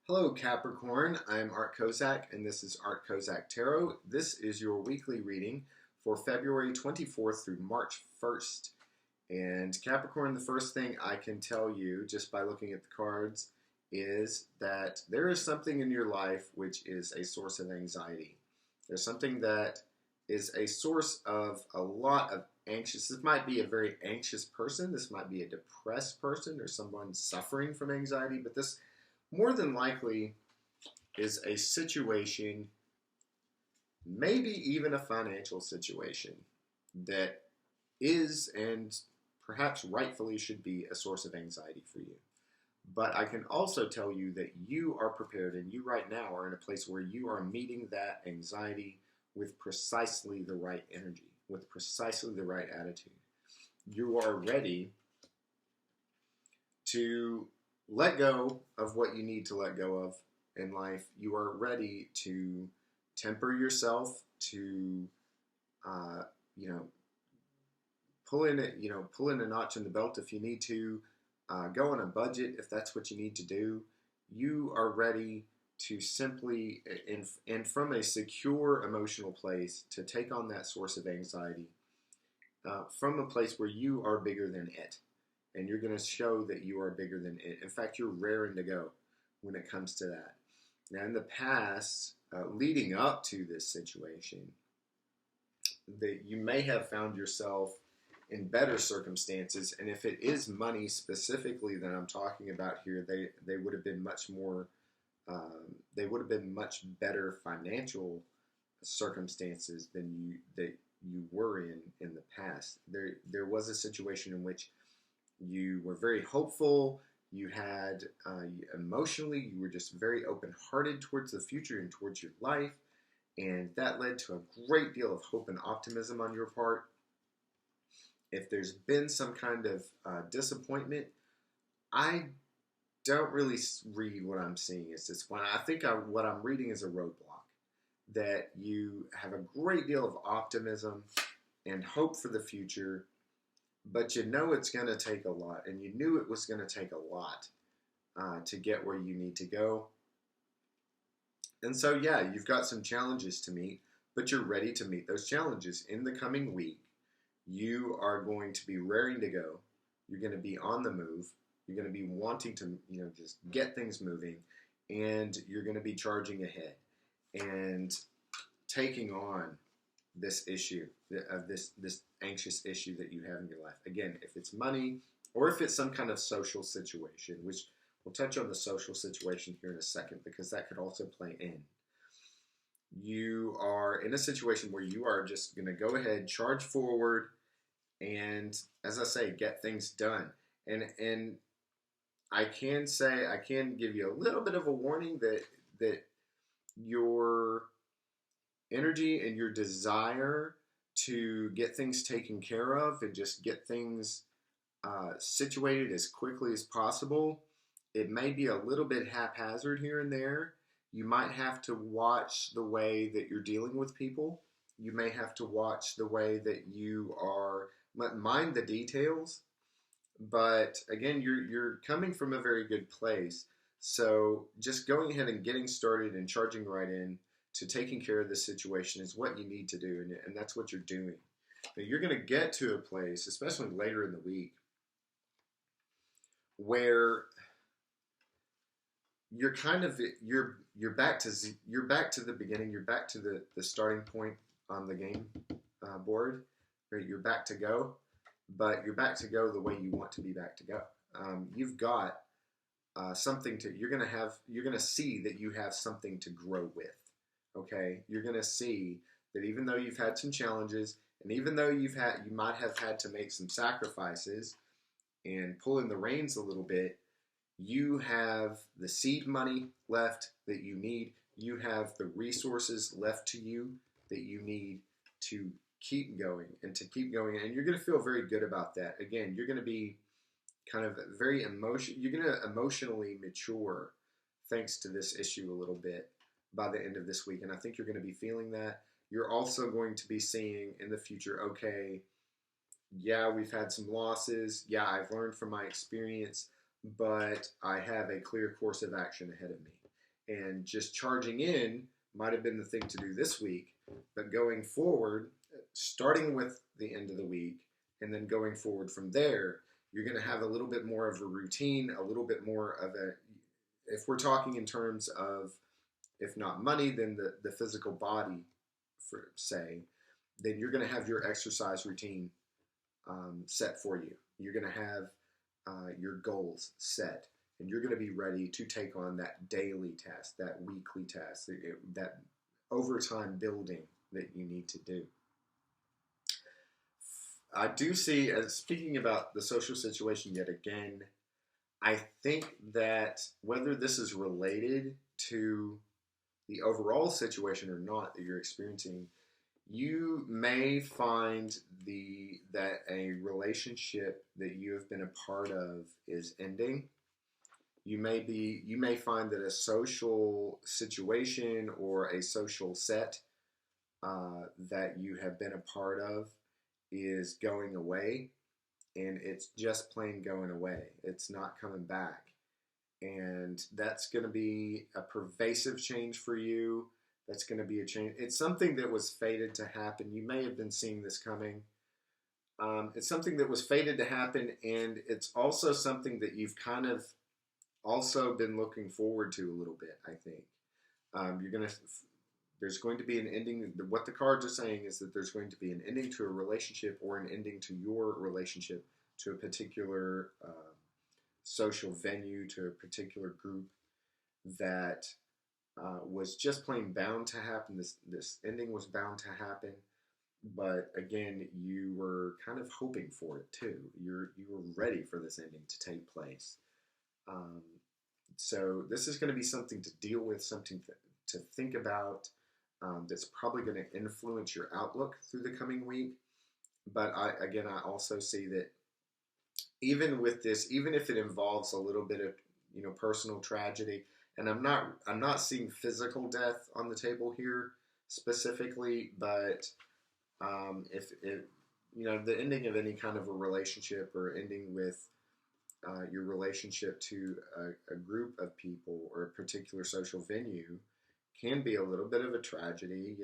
Hello, Capricorn. I'm Art Kozak, and this is Art Kozak Tarot. This is your weekly reading for February 24th through March 1st. And Capricorn, the first thing I can tell you just by looking at the cards is that there is something in your life which is a source of anxiety. There's something that is a source of a lot of anxious. This might be a very anxious person. This might be a depressed person or someone suffering from anxiety, but this more than likely is a situation, maybe even a financial situation, that is and perhaps rightfully should be a source of anxiety for you. But I can also tell you that you are prepared and you right now are in a place where you are meeting that anxiety with precisely the right energy, with precisely the right attitude. You are ready to let go of what you need to let go of in life. You are ready to temper yourself, to, uh, you know, pull in a notch in the belt if you need to, go on a budget if that's what you need to do. You are ready to simply, and from a secure emotional place, to take on that source of anxiety from a place where you are bigger than it. And you're going to show that you are bigger than it. In fact, you're raring to go when it comes to that. Now, in the past, leading up to this situation, that you may have found yourself in better circumstances, and if it is money specifically that I'm talking about here, they would have been much more, they would have been much better financial circumstances than you were in the past. There was a situation in which you were very hopeful. You had emotionally, you were just very open-hearted towards the future and towards your life, and that led to a great deal of hope and optimism on your part. If there's been some kind of disappointment, I don't really read what I'm seeing as disappointment. I think what I'm reading is a roadblock, that you have a great deal of optimism and hope for the future, but you know it's going to take a lot, and you knew it was going to take a lot to get where you need to go. And so, yeah, you've got some challenges to meet, but you're ready to meet those challenges. In the coming week, you are going to be raring to go. You're going to be on the move. You're going to be wanting to, just get things moving, and you're going to be charging ahead and taking on this issue of this anxious issue that you have in your life. Again, if it's money or if it's some kind of social situation, which we'll touch on the social situation here in a second because that could also play in. You are in a situation where you are just going to go ahead, charge forward, and as I say, get things done. And I can give you a little bit of a warning that your energy and your desire to get things taken care of and just get things situated as quickly as possible, it may be a little bit haphazard here and there. You might have to watch the way that you're dealing with people. You may have to watch the way that you are, mind the details. But again, you're coming from a very good place. So just going ahead and getting started and charging right in to taking care of the situation is what you need to do, and that's what you're doing. Now, you're going to get to a place, especially later in the week, where you're kind of you're back to the beginning. You're back to the starting point on the game board. Right? You're back to go, but you're back to go the way you want to be back to go. You've got something to. You're going to see that you have something to grow with. Okay, you're going to see that even though you've had some challenges, and even though you might have had to make some sacrifices and pull in the reins a little bit, you have the seed money left that you need. You have the resources left to you that you need to keep going and you're going to feel very good about that. Again, you're going to be kind of you're going to emotionally mature thanks to this issue a little bit by the end of this week. And I think you're going to be feeling that. You're also going to be seeing in the future, okay, yeah, we've had some losses. Yeah, I've learned from my experience, but I have a clear course of action ahead of me. And just charging in might have been the thing to do this week, but going forward, starting with the end of the week and then going forward from there, you're going to have a little bit more of a routine, a little bit more of a, if we're talking in terms of, if not money, then the physical body, for say, then you're going to have your exercise routine set for you. You're going to have your goals set, and you're going to be ready to take on that daily task, that weekly task, that overtime building that you need to do. I do see, as speaking about the social situation yet again, I think that whether this is related to the overall situation or not that you're experiencing, you may find that a relationship that you have been a part of is ending. You may find that a social situation or a social set that you have been a part of is going away, and it's just plain going away. It's not coming back. And that's going to be a pervasive change for you. That's going to be a change. It's something that was fated to happen. You may have been seeing this coming. It's something that was fated to happen, and it's also something that you've kind of also been looking forward to a little bit, I think. There's going to be an ending. What the cards are saying is that there's going to be an ending to a relationship or an ending to your relationship to a particular social venue, to a particular group that was just plain bound to happen. This ending was bound to happen, but again, you were kind of hoping for it too. You were ready for this ending to take place. So this is going to be something to deal with, something to think about. That's probably going to influence your outlook through the coming week. But I also see that even with this, even if it involves a little bit of personal tragedy, and I'm not seeing physical death on the table here specifically, but if the ending of any kind of a relationship or ending with your relationship to a group of people or a particular social venue can be a little bit of a tragedy,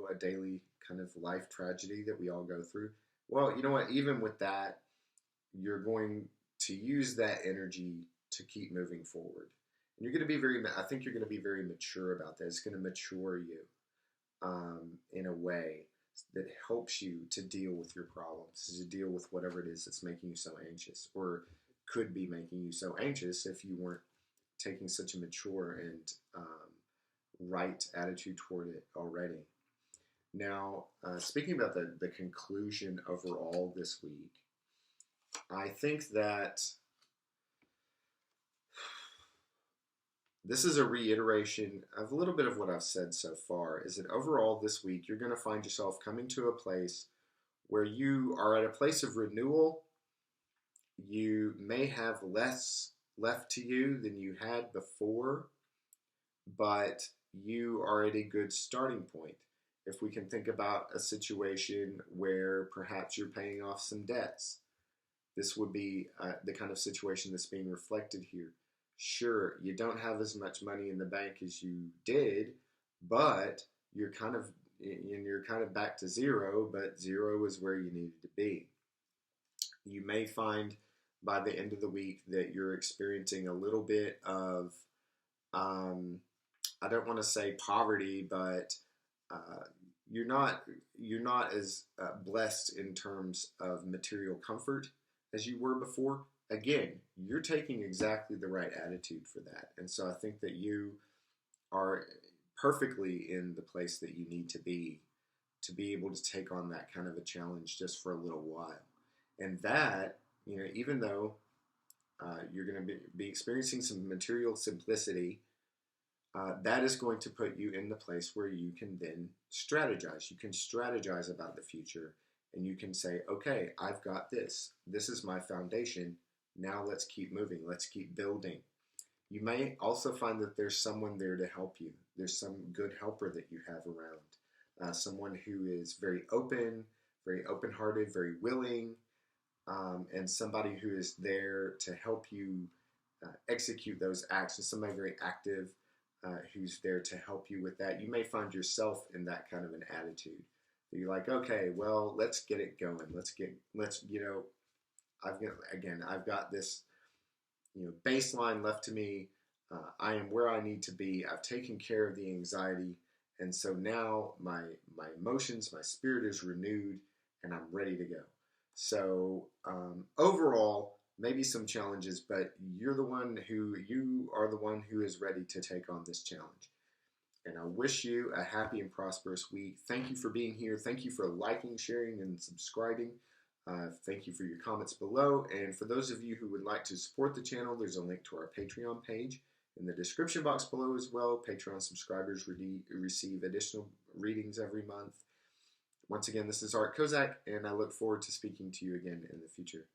a daily kind of life tragedy that we all go through. Well, you know what? Even with that, you're going to use that energy to keep moving forward. And you're going to be I think you're going to be very mature about that. It's going to mature you in a way that helps you to deal with your problems, to deal with whatever it is that's making you so anxious, or could be making you so anxious if you weren't taking such a mature and right attitude toward it already. Now, speaking about the conclusion overall this week, I think that this is a reiteration of a little bit of what I've said so far, is that overall this week you're going to find yourself coming to a place where you are at a place of renewal. You may have less left to you than you had before, but you are at a good starting point. If we can think about a situation where perhaps you're paying off some debts, this would be the kind of situation that's being reflected here. Sure, you don't have as much money in the bank as you did, but you're kind of back to zero, but zero is where you needed to be. You may find by the end of the week that you're experiencing a little bit of I don't want to say poverty, but you're not as blessed in terms of material comfort as you were before. Again, you're taking exactly the right attitude for that. And so I think that you are perfectly in the place that you need to be able to take on that kind of a challenge just for a little while. And that, even though you're going to be experiencing some material simplicity, that is going to put you in the place where you can then strategize. You can strategize about the future, and you can say, okay, I've got this. This is my foundation. Now let's keep moving. Let's keep building. You may also find that there's someone there to help you. There's some good helper that you have around. Someone who is very open-hearted, very willing, and somebody who is there to help you execute those actions. Somebody very active. who's there to help you with that. You may find yourself in that kind of an attitude. You're like, okay, well, let's get it going. I've got this, baseline left to me. I am where I need to be. I've taken care of the anxiety, and so now my emotions, my spirit is renewed, and I'm ready to go. So overall, maybe some challenges, but you are the one who is ready to take on this challenge. And I wish you a happy and prosperous week. Thank you for being here. Thank you for liking, sharing, and subscribing. Thank you for your comments below. And for those of you who would like to support the channel, there's a link to our Patreon page in the description box below as well. Patreon subscribers receive additional readings every month. Once again, this is Art Kozak, and I look forward to speaking to you again in the future.